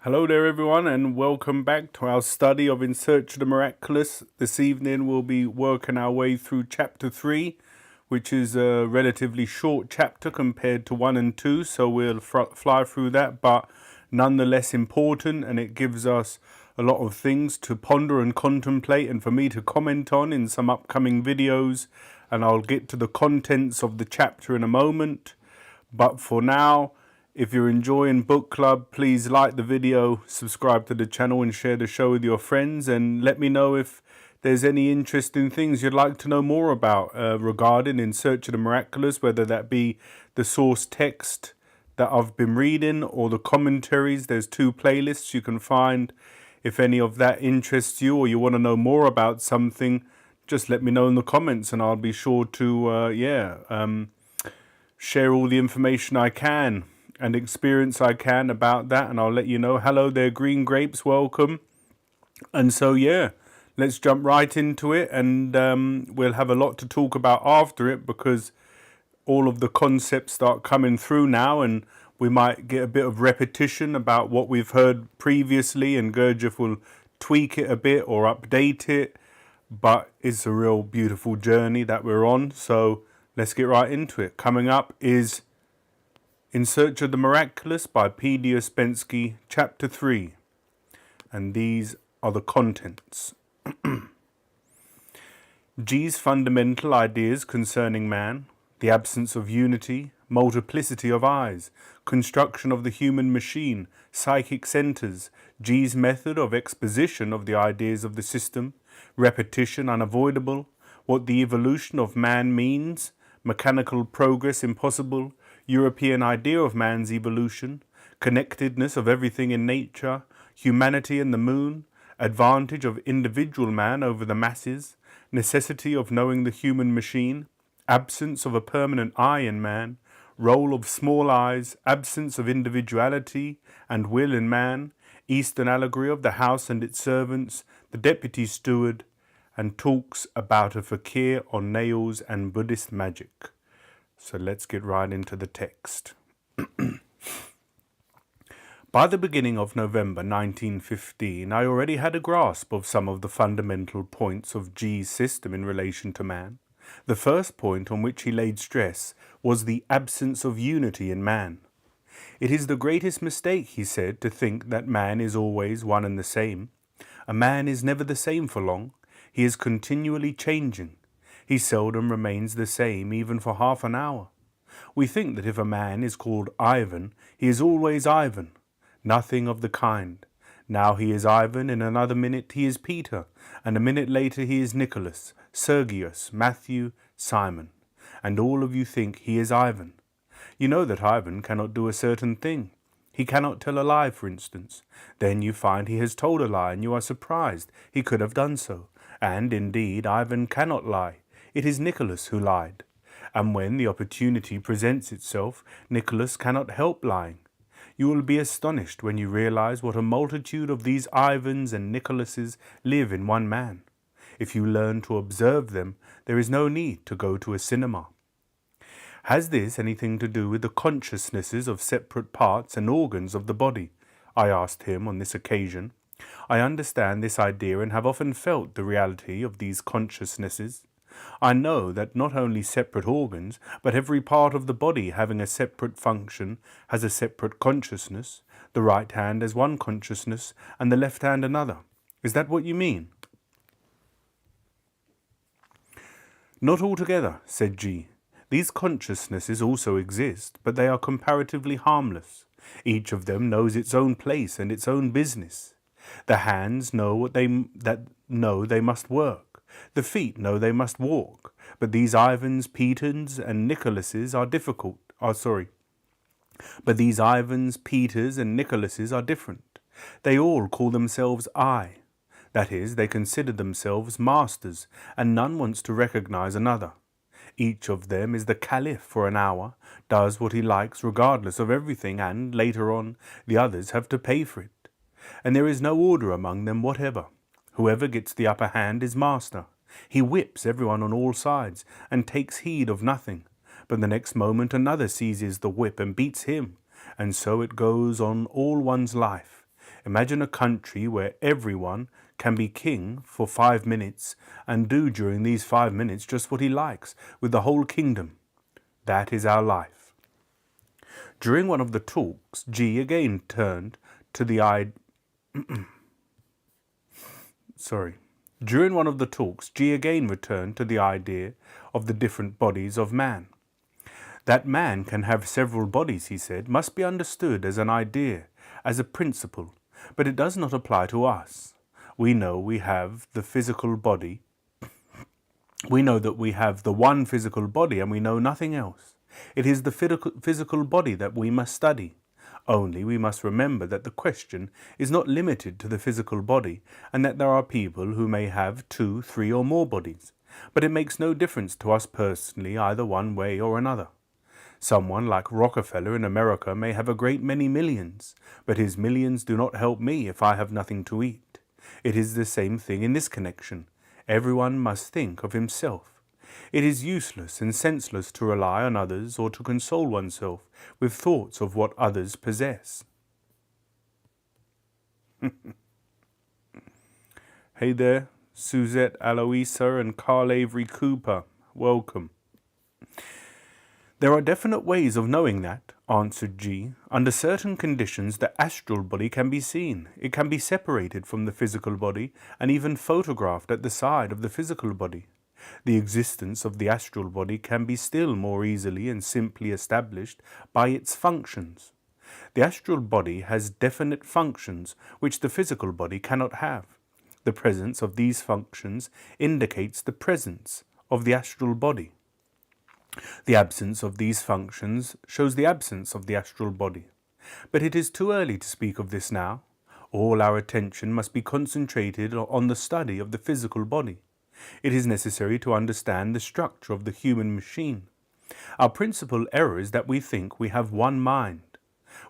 Hello there everyone and welcome back to our study of In Search of the Miraculous. This evening we'll be working our way through chapter 3, which is a relatively short chapter compared to 1 and 2, so we'll fly through that, but nonetheless important, and it gives us a lot of things to ponder and contemplate and for me to comment on in some upcoming videos, and I'll get to the contents of the chapter in a moment. But for now, if you're enjoying book club, please like the video, subscribe to the channel and share the show with your friends, and let me know if there's any interesting things you'd like to know more about regarding In Search of the Miraculous, whether that be the source text that I've been reading or the commentaries. There's 2 playlists you can find. If any of that interests you or you want to know more about something, just let me know in the comments and I'll be sure to share all the information I can and experience I can about that, and I'll let you know. Hello there, Green Grapes, welcome. And so let's jump right into it, and we'll have a lot to talk about after it because all of the concepts start coming through now, and we might get a bit of repetition about what we've heard previously, and Gurdjieff will tweak it a bit or update it, but it's a real beautiful journey that we're on. So let's get right into it. Coming up is In Search of the Miraculous by Ouspensky, Chapter 3. And these are the contents. G's fundamental ideas concerning man, the absence of unity, multiplicity of I's, construction of the human machine, psychic centers, G's method of exposition of the ideas of the system, repetition unavoidable, what the evolution of man means, mechanical progress impossible, European idea of man's evolution, connectedness of everything in nature, humanity and the moon, advantage of individual man over the masses, necessity of knowing the human machine, absence of a permanent I in man, role of small I's, absence of individuality and will in man, Eastern allegory of the house and its servants, the deputy steward, and talks about a fakir on nails and Buddhist magic. So let's get right into the text. By the beginning of November 1915, I already had a grasp of some of the fundamental points of G's system in relation to man. The first point on which he laid stress was the absence of unity in man. It is the greatest mistake, he said, to think that man is always one and the same. A man is never the same for long. He is continually changing. He seldom remains the same even for half an hour. We think that if a man is called Ivan, he is always Ivan. Nothing of the kind. Now he is Ivan, in another minute he is Peter, and a minute later he is Nicholas, Sergius, Matthew, Simon. And all of you think he is Ivan. You know that Ivan cannot do a certain thing. He cannot tell a lie, for instance. Then you find he has told a lie, and you are surprised he could have done so. And, indeed, Ivan cannot lie. It is Nicholas who lied. And when the opportunity presents itself, Nicholas cannot help lying. You will be astonished when you realize what a multitude of these Ivans and Nicholases live in one man. If you learn to observe them, there is no need to go to a cinema. Has this anything to do with the consciousnesses of separate parts and organs of the body? I asked him on this occasion. I understand this idea and have often felt the reality of these consciousnesses. I know that not only separate organs, but every part of the body having a separate function has a separate consciousness. The right hand has one consciousness and the left hand another. Is that what you mean? Not altogether, said G. These consciousnesses also exist, but they are comparatively harmless. Each of them knows its own place and its own business. The hands know they must work. The feet know they must walk, but these Ivans, Peters, and Nicholases are But these Ivans, Peters, and Nicholases are different. They all call themselves I. That is, they consider themselves masters, and none wants to recognize another. Each of them is the caliph for an hour, does what he likes regardless of everything, and, later on, the others have to pay for it. And there is no order among them whatever. Whoever gets the upper hand is master. He whips everyone on all sides and takes heed of nothing. But the next moment another seizes the whip and beats him. And so it goes on all one's life. Imagine a country where everyone can be king for 5 minutes and do during these 5 minutes just what he likes with the whole kingdom. That is our life. During one of the talks, G again turned to the During one of the talks, G again returned to the idea of the different bodies of man. That man can have several bodies, he said, must be understood as an idea, as a principle, but it does not apply to us. We know we have the physical body. We know that we have the one physical body and we know nothing else. It is the physical body that we must study. Only we must remember that the question is not limited to the physical body and that there are people who may have 2, 3 or more bodies. But it makes no difference to us personally either one way or another. Someone like Rockefeller in America may have a great many millions, but his millions do not help me if I have nothing to eat. It is the same thing in this connection. Everyone must think of himself. It is useless and senseless to rely on others or to console oneself with thoughts of what others possess. Hey there, Suzette Aloisa and Carl Avery Cooper. Welcome. There are definite ways of knowing that, answered G. Under certain conditions, the astral body can be seen. It can be separated from the physical body and even photographed at the side of the physical body. The existence of the astral body can be still more easily and simply established by its functions. The astral body has definite functions which the physical body cannot have. The presence of these functions indicates the presence of the astral body. The absence of these functions shows the absence of the astral body. But it is too early to speak of this now. All our attention must be concentrated on the study of the physical body. It is necessary to understand the structure of the human machine. Our principal error is that we think we have one mind.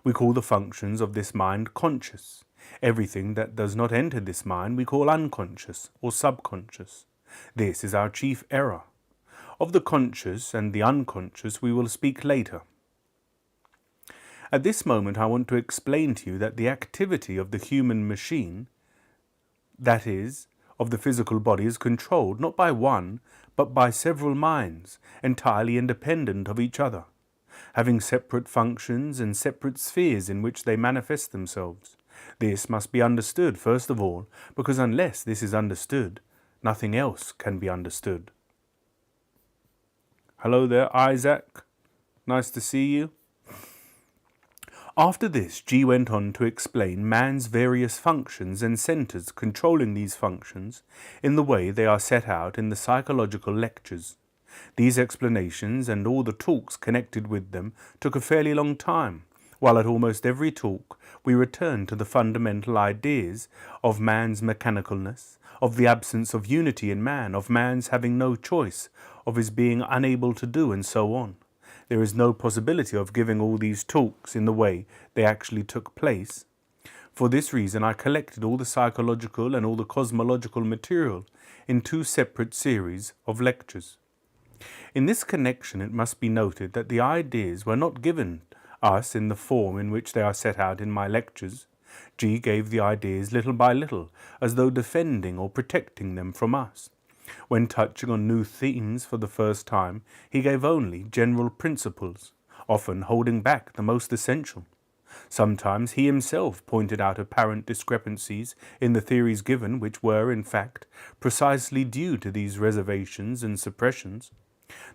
We call the functions of this mind conscious. Everything that does not enter this mind we call unconscious or subconscious. This is our chief error. Of the conscious and the unconscious we will speak later. At this moment I want to explain to you that the activity of the human machine, that is, of the physical body, is controlled not by one, but by several minds, entirely independent of each other, having separate functions and separate spheres in which they manifest themselves. This must be understood first of all, because unless this is understood, nothing else can be understood. Hello there, Isaac. Nice to see you. After this, G went on to explain man's various functions and centers controlling these functions in the way they are set out in the psychological lectures. These explanations and all the talks connected with them took a fairly long time, while at almost every talk we returned to the fundamental ideas of man's mechanicalness, of the absence of unity in man, of man's having no choice, of his being unable to do, and so on. There is no possibility of giving all these talks in the way they actually took place. For this reason I collected all the psychological and all the cosmological material in 2 separate series of lectures. In this connection it must be noted that the ideas were not given us in the form in which they are set out in my lectures. G gave the ideas little by little, as though defending or protecting them from us. When touching on new themes for the first time, he gave only general principles, often holding back the most essential. Sometimes he himself pointed out apparent discrepancies in the theories given which were, in fact, precisely due to these reservations and suppressions.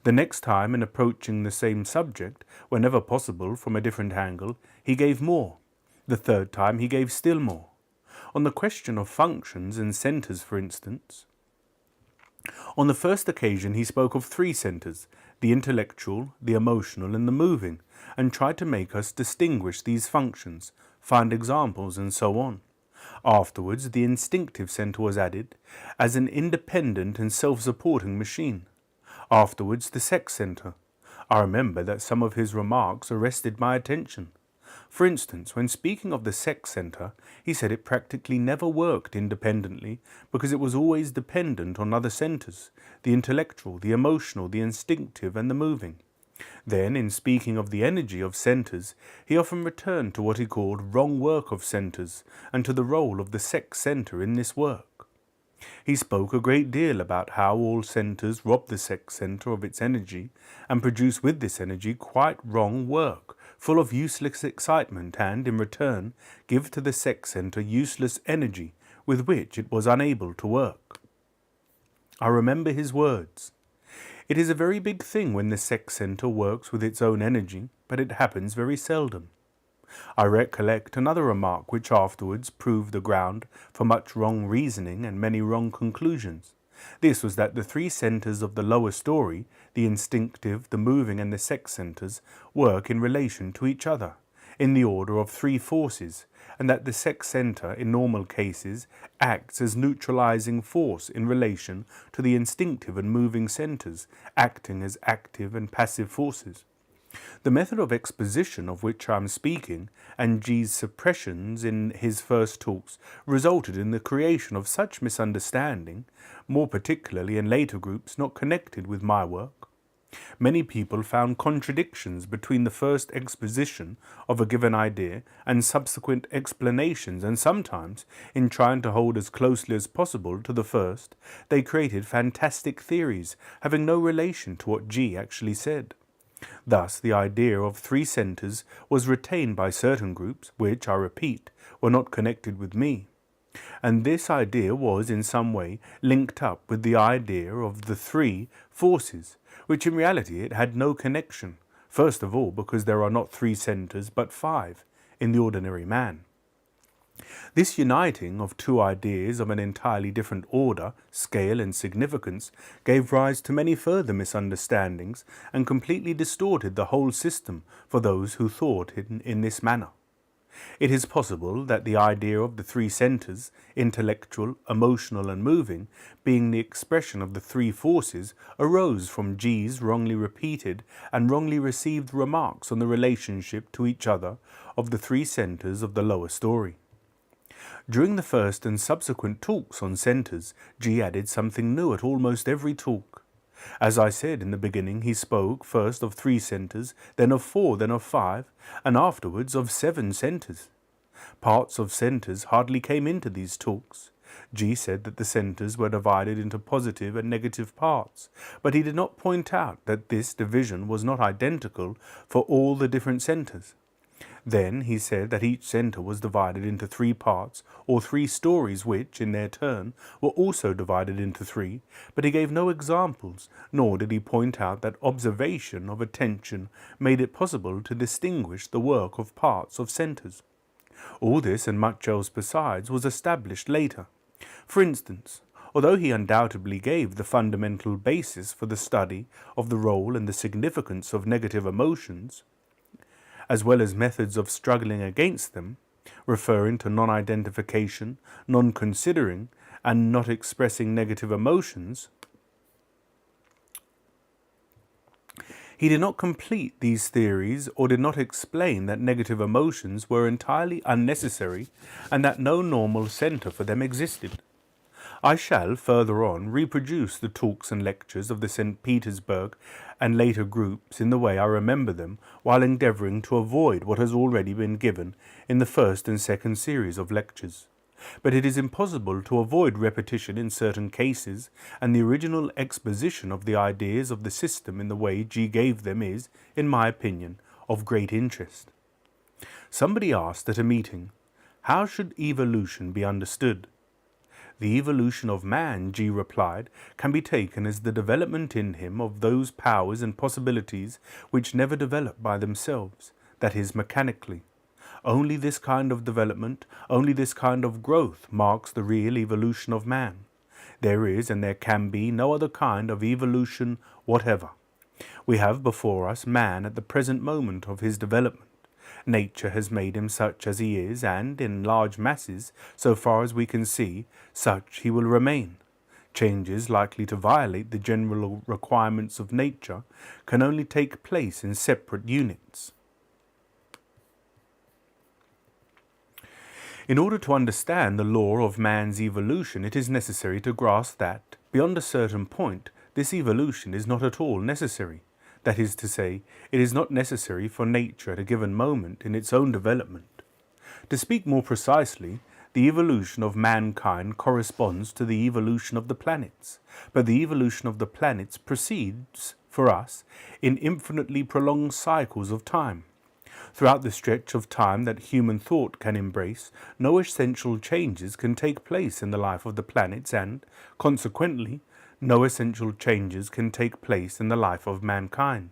The next time, in approaching the same subject, whenever possible from a different angle, he gave more. The third time he gave still more. On the question of functions and centers, for instance, on the first occasion he spoke of 3 centers, the intellectual, the emotional, and the moving, and tried to make us distinguish these functions, find examples, and so on. Afterwards the instinctive center was added, as an independent and self-supporting machine. Afterwards the sex center. I remember that some of his remarks arrested my attention. For instance, when speaking of the sex center, he said it practically never worked independently because it was always dependent on other centers, the intellectual, the emotional, the instinctive, and the moving. Then, in speaking of the energy of centers, he often returned to what he called wrong work of centers and to the role of the sex center in this work. He spoke a great deal about how all centers rob the sex center of its energy and produce with this energy quite wrong work, full of useless excitement, and, in return, give to the sex center useless energy with which it was unable to work. I remember his words. It is a very big thing when the sex center works with its own energy, but it happens very seldom. I recollect another remark which afterwards proved the ground for much wrong reasoning and many wrong conclusions. This was that the three centers of the lower story, the instinctive, the moving, and the sex centers, work in relation to each other, in the order of three forces, and that the sex center, in normal cases, acts as neutralizing force in relation to the instinctive and moving centers, acting as active and passive forces. The method of exposition of which I am speaking, and G's suppressions in his first talks, resulted in the creation of such misunderstanding, more particularly in later groups not connected with my work. Many people found contradictions between the first exposition of a given idea and subsequent explanations, and sometimes, in trying to hold as closely as possible to the first, they created fantastic theories having no relation to what G actually said. Thus, the idea of three centers was retained by certain groups, which, I repeat, were not connected with me. And this idea was in some way linked up with the idea of the three forces, which in reality it had no connection, first of all because there are not three centers but five in the ordinary man. This uniting of two ideas of an entirely different order, scale, and significance gave rise to many further misunderstandings and completely distorted the whole system for those who thought in this manner. It is possible that the idea of the three centers, intellectual, emotional, and moving, being the expression of the three forces, arose from G's wrongly repeated and wrongly received remarks on the relationship to each other of the three centers of the lower story. During the first and subsequent talks on centers, G added something new at almost every talk. As I said in the beginning, he spoke first of three centers, then of four, then of five, and afterwards of 7 centers. Parts of centers hardly came into these talks. G said that the centers were divided into positive and negative parts, but he did not point out that this division was not identical for all the different centers. Then he said that each center was divided into 3 parts, or 3 stories which, in their turn, were also divided into 3, but he gave no examples, nor did he point out that observation of attention made it possible to distinguish the work of parts of centers. All this, and much else besides, was established later. For instance, although he undoubtedly gave the fundamental basis for the study of the role and the significance of negative emotions, as well as methods of struggling against them, referring to non-identification, non-considering, and not expressing negative emotions, he did not complete these theories or did not explain that negative emotions were entirely unnecessary and that no normal center for them existed. I shall, further on, reproduce the talks and lectures of the St. Petersburg and later groups in the way I remember them, while endeavouring to avoid what has already been given in the first and second series of lectures. But it is impossible to avoid repetition in certain cases, and the original exposition of the ideas of the system in the way G gave them is, in my opinion, of great interest. Somebody asked at a meeting, "How should evolution be understood?" The evolution of man, G replied, can be taken as the development in him of those powers and possibilities which never develop by themselves, that is, mechanically. Only this kind of development, only this kind of growth marks the real evolution of man. There is and there can be no other kind of evolution whatever. We have before us man at the present moment of his development. Nature has made him such as he is, and, in large masses, so far as we can see, such he will remain. Changes likely to violate the general requirements of nature can only take place in separate units. In order to understand the law of man's evolution, it is necessary to grasp that, beyond a certain point, this evolution is not at all necessary, That is to say, it is not necessary for nature at a given moment in its own development. To speak more precisely, the evolution of mankind corresponds to the evolution of the planets, but the evolution of the planets proceeds, for us, in infinitely prolonged cycles of time. Throughout the stretch of time that human thought can embrace, no essential changes can take place in the life of the planets and, consequently, no essential changes can take place in the life of mankind.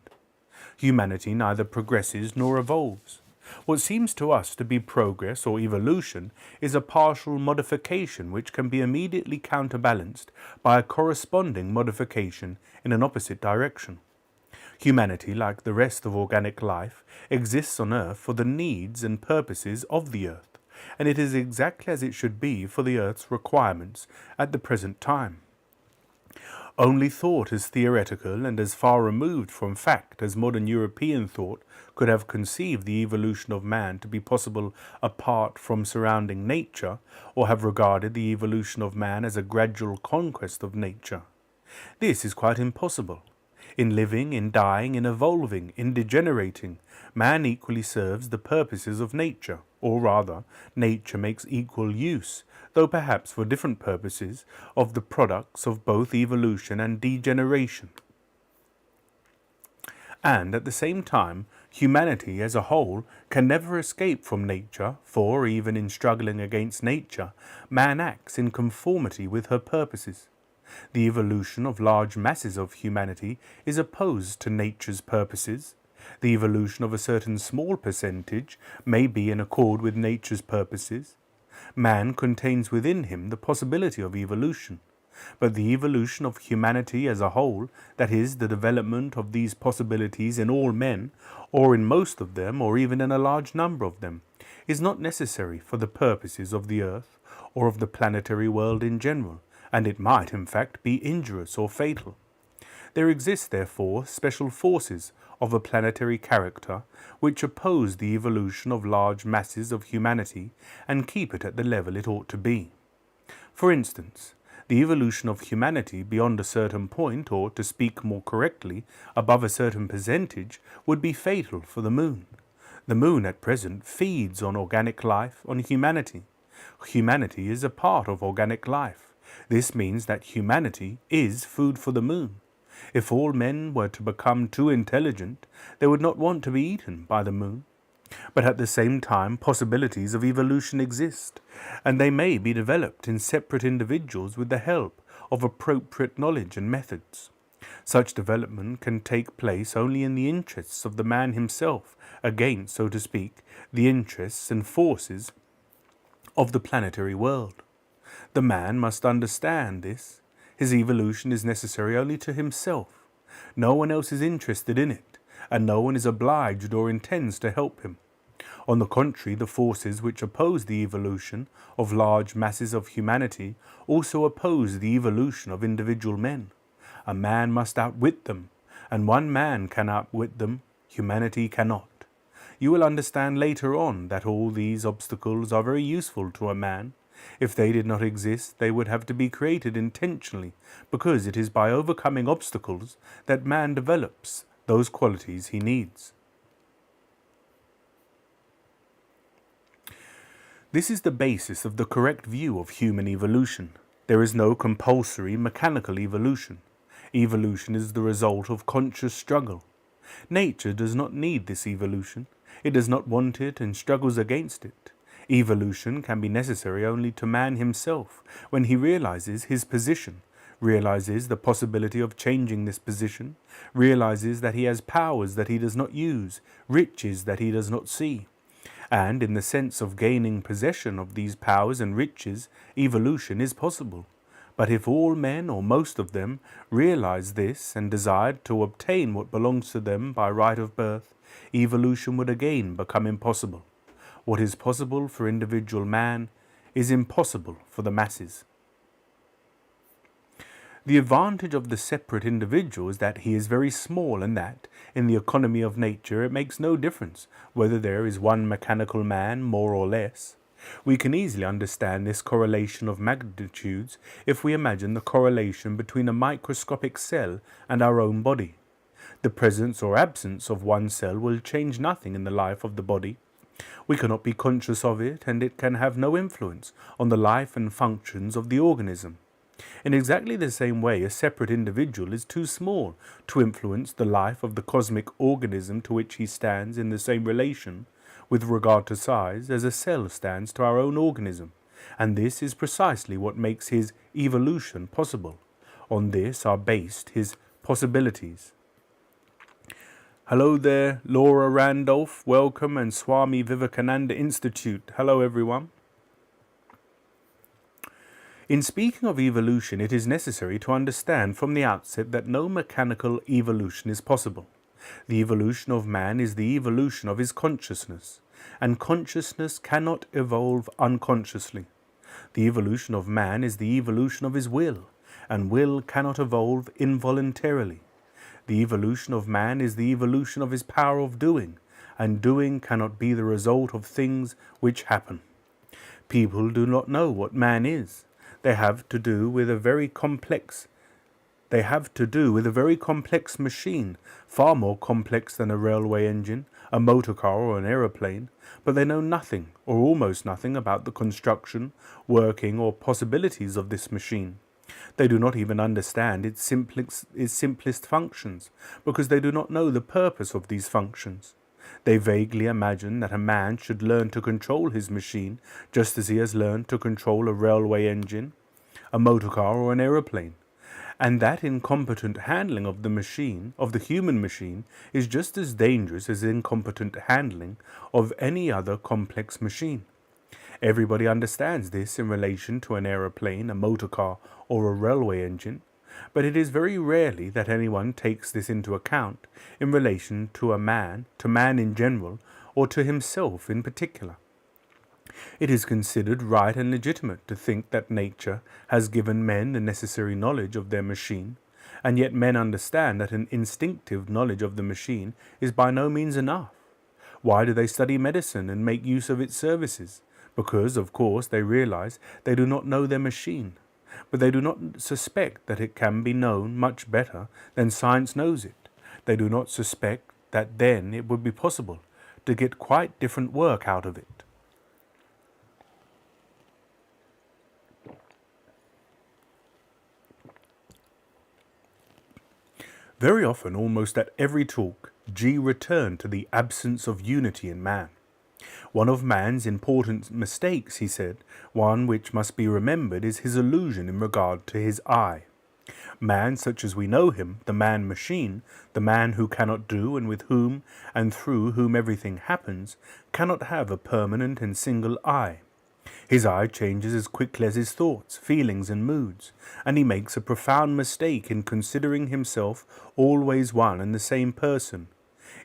Humanity neither progresses nor evolves. What seems to us to be progress or evolution is a partial modification which can be immediately counterbalanced by a corresponding modification in an opposite direction. Humanity, like the rest of organic life, exists on Earth for the needs and purposes of the Earth, and it is exactly as it should be for the Earth's requirements at the present time. Only thought as theoretical and as far removed from fact as modern European thought could have conceived the evolution of man to be possible apart from surrounding nature, or have regarded the evolution of man as a gradual conquest of nature. This is quite impossible. In living, in dying, in evolving, in degenerating, man equally serves the purposes of nature, or rather, nature makes equal use, though perhaps for different purposes, of the products of both evolution and degeneration. And at the same time, humanity as a whole can never escape from nature, for even in struggling against nature, man acts in conformity with her purposes. The evolution of large masses of humanity is opposed to nature's purposes. The evolution of a certain small percentage may be in accord with nature's purposes. Man contains within him the possibility of evolution, but the evolution of humanity as a whole, that is, the development of these possibilities in all men, or in most of them, or even in a large number of them, is not necessary for the purposes of the earth, or of the planetary world in general, and it might, in fact, be injurious or fatal. There exist, therefore, special forces of a planetary character which oppose the evolution of large masses of humanity and keep it at the level it ought to be. For instance, the evolution of humanity beyond a certain point, or, to speak more correctly, above a certain percentage, would be fatal for the moon. The moon at present feeds on organic life, on humanity. Humanity is a part of organic life. This means that humanity is food for the moon. If all men were to become too intelligent, they would not want to be eaten by the moon. But at the same time, possibilities of evolution exist, and they may be developed in separate individuals with the help of appropriate knowledge and methods. Such development can take place only in the interests of the man himself, against, so to speak, the interests and forces of the planetary world. The man must understand this. His evolution is necessary only to himself. No one else is interested in it, and no one is obliged or intends to help him. On the contrary, the forces which oppose the evolution of large masses of humanity also oppose the evolution of individual men. A man must outwit them, and one man can outwit them, humanity cannot. You will understand later on that all these obstacles are very useful to a man. If they did not exist, they would have to be created intentionally, because it is by overcoming obstacles that man develops those qualities he needs. This is the basis of the correct view of human evolution. There is no compulsory mechanical evolution. Evolution is the result of conscious struggle. Nature does not need this evolution. It does not want it and struggles against it. Evolution can be necessary only to man himself when he realizes his position, realizes the possibility of changing this position, realizes that he has powers that he does not use, riches that he does not see. And in the sense of gaining possession of these powers and riches, evolution is possible. But if all men, or most of them, realize this and desired to obtain what belongs to them by right of birth, evolution would again become impossible. What is possible for individual man is impossible for the masses. The advantage of the separate individual is that he is very small, and that, in the economy of nature, it makes no difference whether there is one mechanical man more or less. We can easily understand this correlation of magnitudes if we imagine the correlation between a microscopic cell and our own body. The presence or absence of one cell will change nothing in the life of the body. We cannot be conscious of it, and it can have no influence on the life and functions of the organism. In exactly the same way, a separate individual is too small to influence the life of the cosmic organism to which he stands in the same relation, with regard to size, as a cell stands to our own organism, and this is precisely what makes his evolution possible. On this are based his possibilities. Hello there, Laura Randolph, welcome, and Swami Vivekananda Institute. Hello everyone. In speaking of evolution, it is necessary to understand from the outset that no mechanical evolution is possible. The evolution of man is the evolution of his consciousness, and consciousness cannot evolve unconsciously. The evolution of man is the evolution of his will, and will cannot evolve involuntarily. The evolution of man is the evolution of his power of doing, and doing cannot be the result of things which happen. People do not know what man is. They have to do with a very complex machine, far more complex than a railway engine, a motor car or an aeroplane, but they know nothing, or almost nothing, about the construction, working or possibilities of this machine. They do not even understand its simplest functions, because they do not know the purpose of these functions. They vaguely imagine that a man should learn to control his machine just as he has learned to control a railway engine, a motor car or an aeroplane, and that incompetent handling of the human machine, is just as dangerous as incompetent handling of any other complex machine. Everybody understands this in relation to an aeroplane, a motor car, or a railway engine, but it is very rarely that anyone takes this into account in relation to man in general, or to himself in particular. It is considered right and legitimate to think that nature has given men the necessary knowledge of their machine, and yet men understand that an instinctive knowledge of the machine is by no means enough. Why do they study medicine and make use of its services? Because, of course, they realize they do not know their machine, but they do not suspect that it can be known much better than science knows it. They do not suspect that then it would be possible to get quite different work out of it. Very often, almost at every talk, G returned to the absence of unity in man. One of man's important mistakes, he said, one which must be remembered, is his illusion in regard to his I. Man, such as we know him, the man-machine, the man who cannot do and with whom and through whom everything happens, cannot have a permanent and single I. His I changes as quickly as his thoughts, feelings and moods, and he makes a profound mistake in considering himself always one and the same person.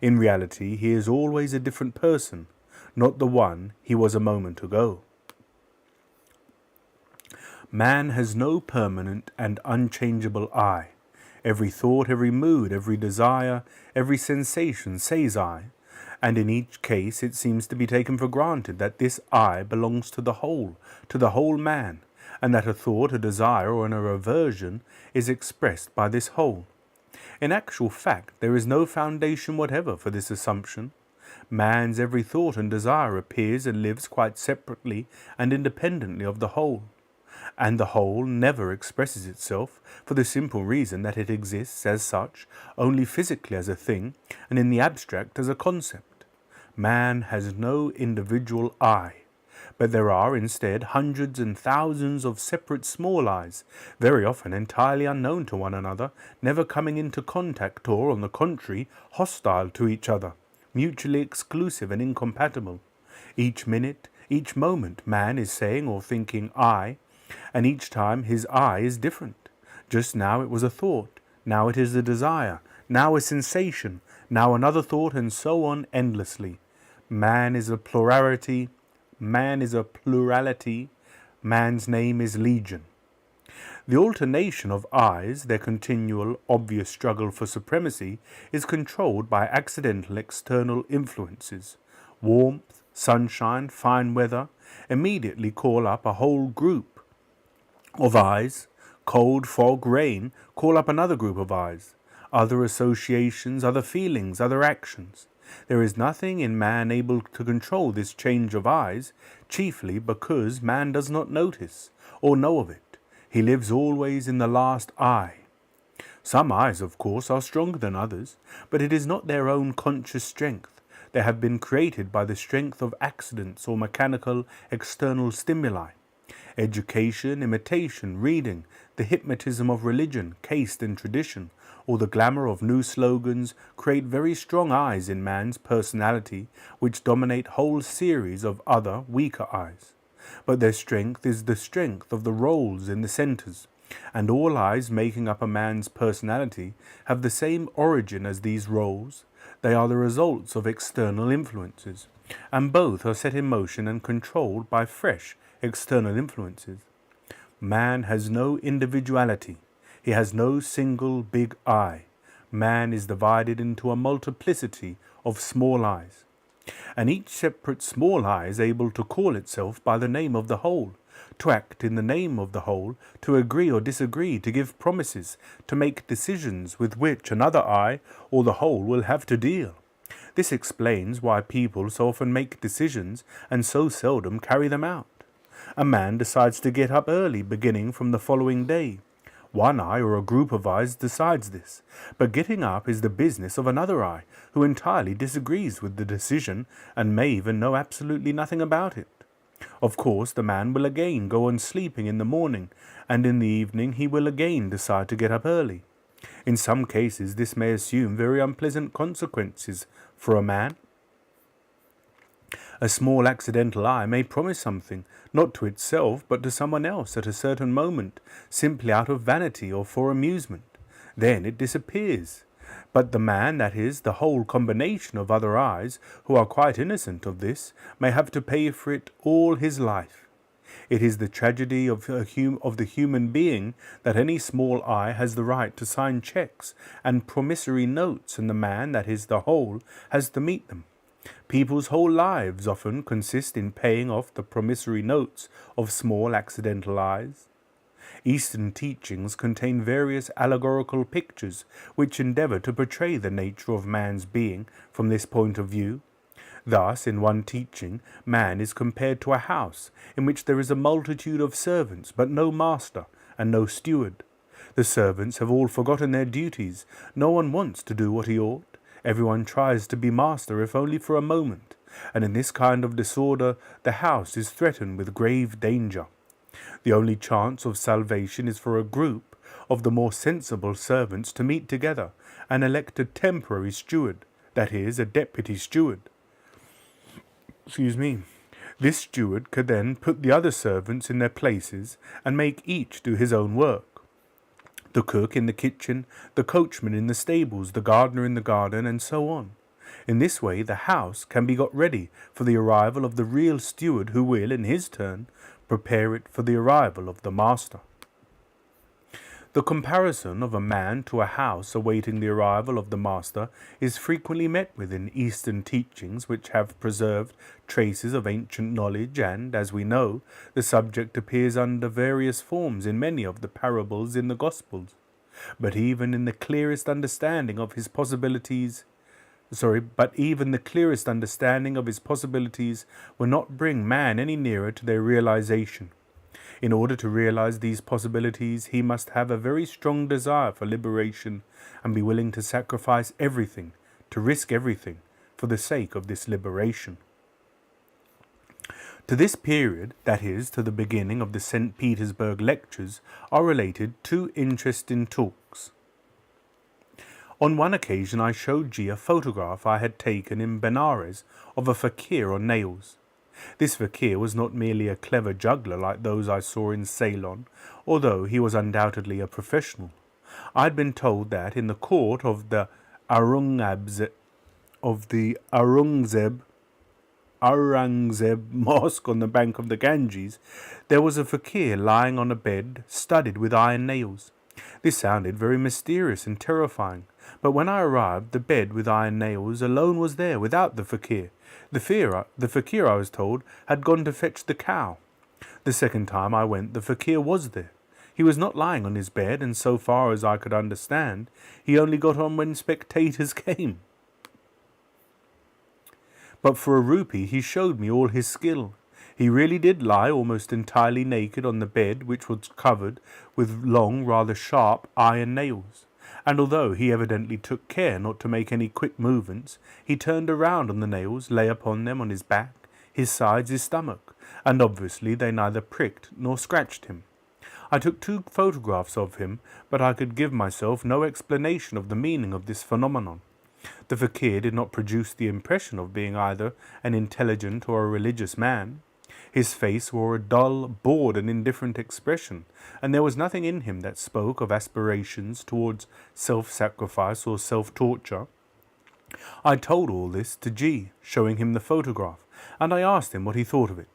In reality, he is always a different person, not the one he was a moment ago. Man has no permanent and unchangeable I. Every thought, every mood, every desire, every sensation says I, and in each case it seems to be taken for granted that this I belongs to the whole man, and that a thought, a desire, or an aversion is expressed by this whole. In actual fact, there is no foundation whatever for this assumption. Man's every thought and desire appears and lives quite separately and independently of the whole, and the whole never expresses itself, for the simple reason that it exists as such only physically as a thing, and in the abstract as a concept. Man has no individual I, but there are instead hundreds and thousands of separate small I's, very often entirely unknown to one another, never coming into contact or, on the contrary, hostile to each other, mutually exclusive and incompatible. Each minute, each moment, man is saying or thinking I, and each time his I is different. Just now it was a thought, now it is a desire, now a sensation, now another thought, and so on endlessly. Man is a plurality, man's name is legion. The alternation of I's, their continual, obvious struggle for supremacy, is controlled by accidental external influences. Warmth, sunshine, fine weather immediately call up a whole group of I's. Cold, fog, rain call up another group of I's. other associations, other feelings, other actions. There is nothing in man able to control this change of eyes, chiefly because man does not notice or know of it. He lives always in the last eye. Some eyes, of course, are stronger than others, but it is not their own conscious strength. They have been created by the strength of accidents or mechanical external stimuli. Education, imitation, reading, the hypnotism of religion, caste and tradition, or the glamour of new slogans create very strong eyes in man's personality which dominate whole series of other, weaker eyes. But their strength is the strength of the roles in the centers, and all eyes making up a man's personality have the same origin as these roles. They are the results of external influences, and both are set in motion and controlled by fresh external influences. Man has no individuality. He has no single big eye. Man is divided into a multiplicity of small eyes, and each separate small eye is able to call itself by the name of the whole, to act in the name of the whole, to agree or disagree, to give promises, to make decisions with which another eye or the whole will have to deal. This explains why people so often make decisions and so seldom carry them out. A man decides to get up early beginning from the following day. One eye or a group of eyes decides this, but getting up is the business of another eye who entirely disagrees with the decision and may even know absolutely nothing about it. Of course, the man will again go on sleeping in the morning, and in the evening he will again decide to get up early. In some cases, this may assume very unpleasant consequences for a man. A small accidental eye may promise something, not to itself, but to someone else at a certain moment, simply out of vanity or for amusement. Then it disappears. But the man, that is, the whole combination of other eyes, who are quite innocent of this, may have to pay for it all his life. It is the tragedy of the human being that any small eye has the right to sign checks and promissory notes, and the man, that is, the whole, has to meet them. People's whole lives often consist in paying off the promissory notes of small accidental eyes. Eastern teachings contain various allegorical pictures which endeavour to portray the nature of man's being from this point of view. Thus, in one teaching, man is compared to a house in which there is a multitude of servants, but no master and no steward. The servants have all forgotten their duties. No one wants to do what he ought. Everyone tries to be master, if only for a moment, and in this kind of disorder the house is threatened with grave danger. The only chance of salvation is for a group of the more sensible servants to meet together and elect a temporary steward, that is, a deputy steward. This steward could then put the other servants in their places and make each do his own work. The cook in the kitchen, the coachman in the stables, the gardener in the garden, and so on. In this way the house can be got ready for the arrival of the real steward, who will, in his turn, prepare it for the arrival of the master. The comparison of a man to a house awaiting the arrival of the master is frequently met with in Eastern teachings which have preserved traces of ancient knowledge, and, as we know, the subject appears under various forms in many of the parables in the Gospels. But even the clearest understanding of his possibilities will not bring man any nearer to their realization. In order to realize these possibilities, he must have a very strong desire for liberation and be willing to sacrifice everything, to risk everything, for the sake of this liberation. To this period, that is, to the beginning of the St. Petersburg lectures, are related two interesting talks. On one occasion I showed G a photograph I had taken in Benares of a fakir on nails. This fakir was not merely a clever juggler like those I saw in Ceylon, although he was undoubtedly a professional. I had been told that in the court of the Aurangzeb mosque on the bank of the Ganges, there was a fakir lying on a bed studded with iron nails. This sounded very mysterious and terrifying, but when I arrived, the bed with iron nails alone was there, without the fakir. The fakir, I was told, had gone to fetch the cow. The second time I went, the fakir was there. He was not lying on his bed, and so far as I could understand, he only got on when spectators came. But for a rupee he showed me all his skill. He really did lie almost entirely naked on the bed, which was covered with long, rather sharp iron nails. And although he evidently took care not to make any quick movements, he turned around on the nails, lay upon them on his back, his sides, his stomach, and obviously they neither pricked nor scratched him. I took 2 photographs of him, but I could give myself no explanation of the meaning of this phenomenon. The fakir did not produce the impression of being either an intelligent or a religious man. His face wore a dull, bored and indifferent expression, and there was nothing in him that spoke of aspirations towards self-sacrifice or self-torture. I told all this to G, showing him the photograph, and I asked him what he thought of it.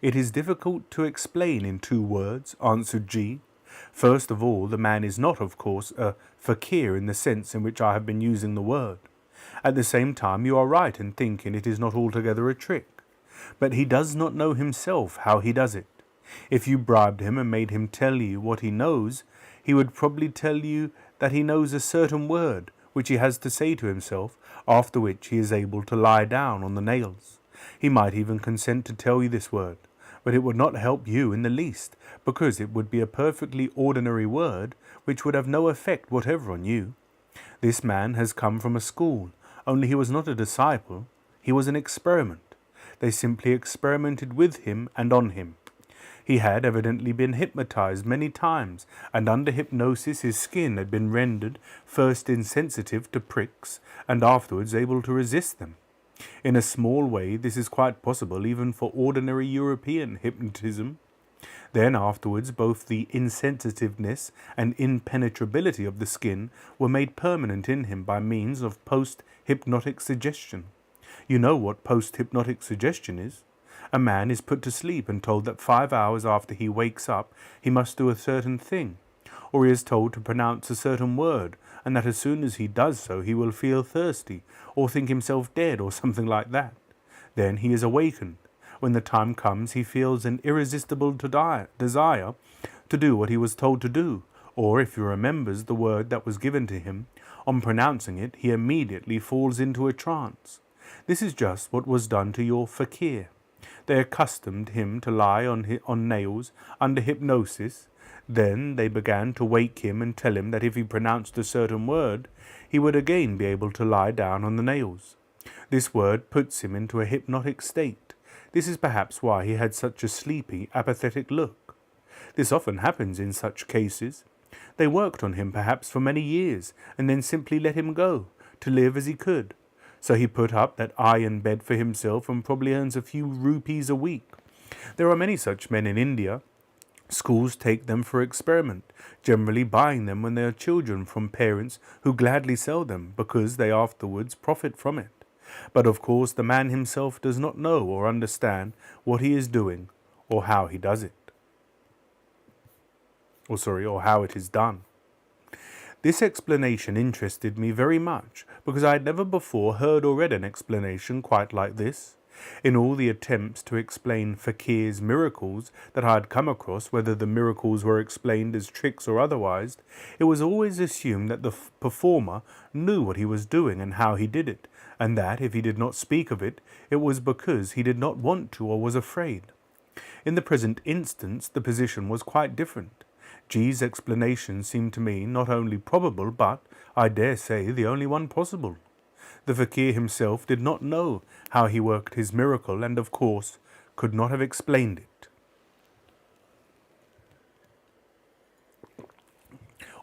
"It is difficult to explain in 2 words, answered G. First of all, the man is not, of course, a fakir in the sense in which I have been using the word. At the same time, you are right in thinking it is not altogether a trick. But he does not know himself how he does it. If you bribed him and made him tell you what he knows, he would probably tell you that he knows a certain word which he has to say to himself, after which he is able to lie down on the nails. He might even consent to tell you this word, but it would not help you in the least, because it would be a perfectly ordinary word which would have no effect whatever on you. This man has come from a school, only he was not a disciple, he was an experiment. They simply experimented with him and on him. He had evidently been hypnotized many times, and under hypnosis his skin had been rendered first insensitive to pricks, and afterwards able to resist them. In a small way this is quite possible even for ordinary European hypnotism. Then afterwards both the insensitiveness and impenetrability of the skin were made permanent in him by means of post-hypnotic suggestion. You know what post-hypnotic suggestion is? A man is put to sleep and told that 5 hours after he wakes up he must do a certain thing, or he is told to pronounce a certain word, and that as soon as he does so he will feel thirsty, or think himself dead, or something like that. Then he is awakened. When the time comes he feels an irresistible desire to do what he was told to do, or if he remembers the word that was given to him, on pronouncing it he immediately falls into a trance. This is just what was done to your fakir. They accustomed him to lie on nails under hypnosis. Then they began to wake him and tell him that if he pronounced a certain word, he would again be able to lie down on the nails. This word puts him into a hypnotic state. This is perhaps why he had such a sleepy, apathetic look. This often happens in such cases. They worked on him perhaps for many years, and then simply let him go, to live as he could. So he put up that iron bed for himself and probably earns a few rupees a week. There are many such men in India. Schools take them for experiment, generally buying them when they are children from parents who gladly sell them because they afterwards profit from it. But of course the man himself does not know or understand what he is doing or how he does it. Or how it is done. This explanation interested me very much, because I had never before heard or read an explanation quite like this. In all the attempts to explain fakir's miracles that I had come across, whether the miracles were explained as tricks or otherwise, it was always assumed that the performer knew what he was doing and how he did it, and that if he did not speak of it, it was because he did not want to or was afraid. In the present instance, the position was quite different. G's explanation seemed to me not only probable, but, I dare say, the only one possible. The fakir himself did not know how he worked his miracle, and of course could not have explained it.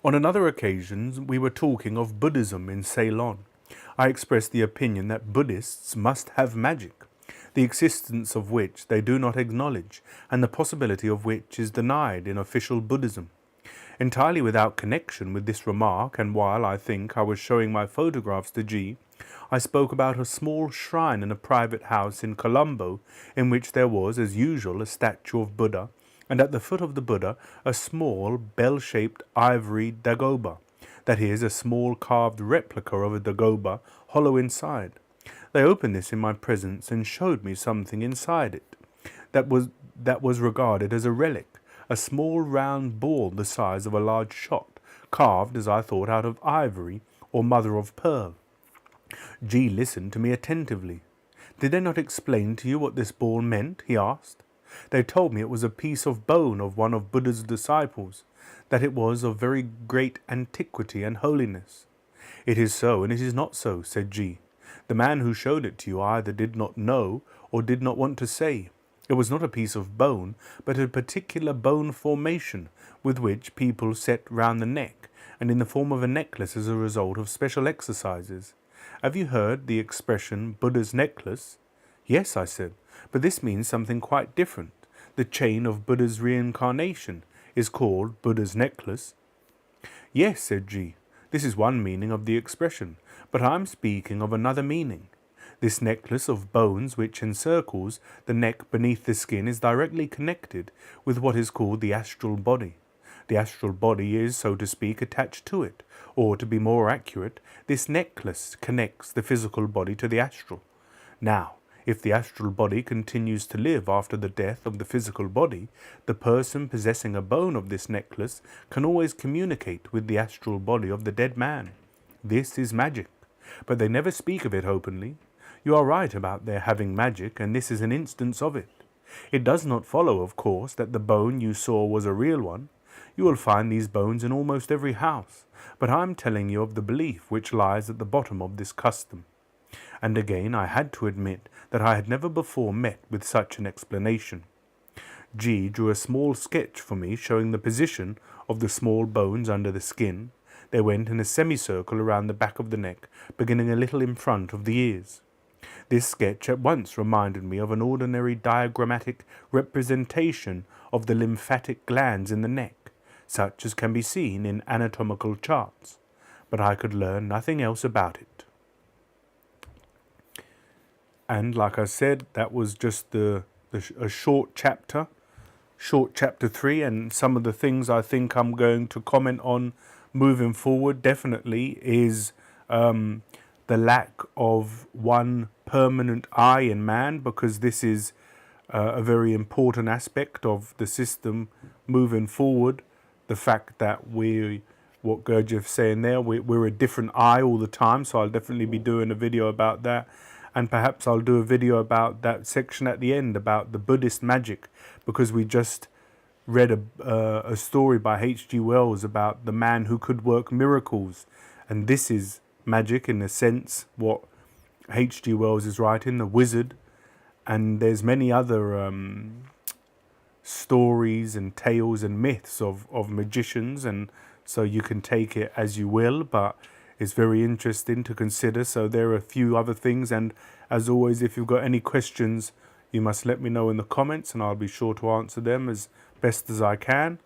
On another occasion we were talking of Buddhism in Ceylon. I expressed the opinion that Buddhists must have magic, the existence of which they do not acknowledge, and the possibility of which is denied in official Buddhism. Entirely without connection with this remark, and while I think I was showing my photographs to G, I spoke about a small shrine in a private house in Colombo, in which there was, as usual, a statue of Buddha, and at the foot of the Buddha a small bell-shaped ivory dagoba, that is, a small carved replica of a dagoba, hollow inside. They opened this in my presence and showed me something inside it that was regarded as a relic, a small round ball the size of a large shot, carved, as I thought, out of ivory or mother of pearl. G listened to me attentively. "Did they not explain to you what this ball meant?" he asked. "They told me it was a piece of bone of one of Buddha's disciples, that it was of very great antiquity and holiness." "It is so, and it is not so," said G. "The man who showed it to you either did not know or did not want to say. It was not a piece of bone, but a particular bone formation with which people set round the neck, and in the form of a necklace as a result of special exercises. Have you heard the expression Buddha's necklace?" "Yes," I said, "but this means something quite different. The chain of Buddha's reincarnation is called Buddha's necklace." "Yes," said G, "this is one meaning of the expression, but I'm speaking of another meaning. This necklace of bones which encircles the neck beneath the skin is directly connected with what is called the astral body. The astral body is, so to speak, attached to it, or to be more accurate, this necklace connects the physical body to the astral. Now, if the astral body continues to live after the death of the physical body, the person possessing a bone of this necklace can always communicate with the astral body of the dead man. This is magic, but they never speak of it openly. You are right about their having magic, and this is an instance of it. It does not follow, of course, that the bone you saw was a real one. You will find these bones in almost every house, but I am telling you of the belief which lies at the bottom of this custom." And again I had to admit that I had never before met with such an explanation. G drew a small sketch for me showing the position of the small bones under the skin. They went in a semicircle around the back of the neck, beginning a little in front of the ears. This sketch at once reminded me of an ordinary diagrammatic representation of the lymphatic glands in the neck, such as can be seen in anatomical charts, but I could learn nothing else about it. And like I said, that was just a short chapter 3, and some of the things I think I'm going to comment on moving forward definitely is the lack of one permanent I in man, because this is a very important aspect of the system moving forward. The fact that what Gurdjieff's saying there, we're a different I all the time, so I'll definitely be doing a video about that. And perhaps I'll do a video about that section at the end about the Buddhist magic, because we just read a story by H.G. Wells about the man who could work miracles. And this is magic in a sense, what H.G. Wells is writing, the wizard. And there's many other stories and tales and myths of magicians, and so you can take it as you will, but it's very interesting to consider. So there are a few other things, and as always, if you've got any questions, you must let me know in the comments, and I'll be sure to answer them as best as I can.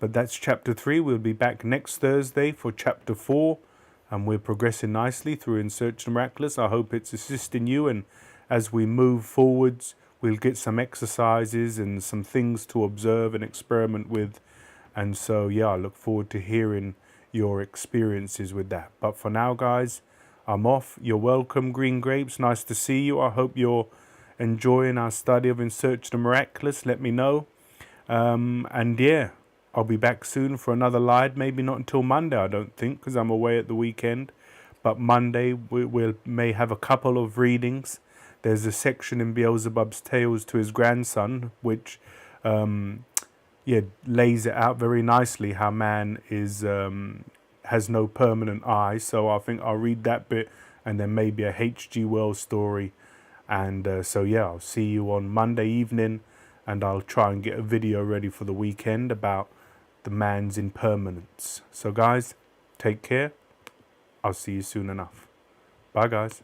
But that's chapter 3. We'll be back next Thursday for chapter 4, and we're progressing nicely through In Search of the Miraculous. I hope it's assisting you, and as we move forwards, we'll get some exercises and some things to observe and experiment with. And so, yeah, I look forward to hearing your experiences with that. But for now, guys, I'm off. You're welcome, Green Grapes. Nice to see you. I hope you're enjoying our study of In Search of the Miraculous. Let me know. And yeah, I'll be back soon for another live. Maybe not until Monday, I don't think, because I'm away at the weekend. But Monday, we may have a couple of readings. There's a section in Beelzebub's Tales to his grandson, which lays it out very nicely how man is has no permanent I. So I think I'll read that bit, and then maybe a H.G. Wells story. And so yeah, I'll see you on Monday evening, and I'll try and get a video ready for the weekend about the man's impermanence. So guys, take care. I'll see you soon enough. Bye guys.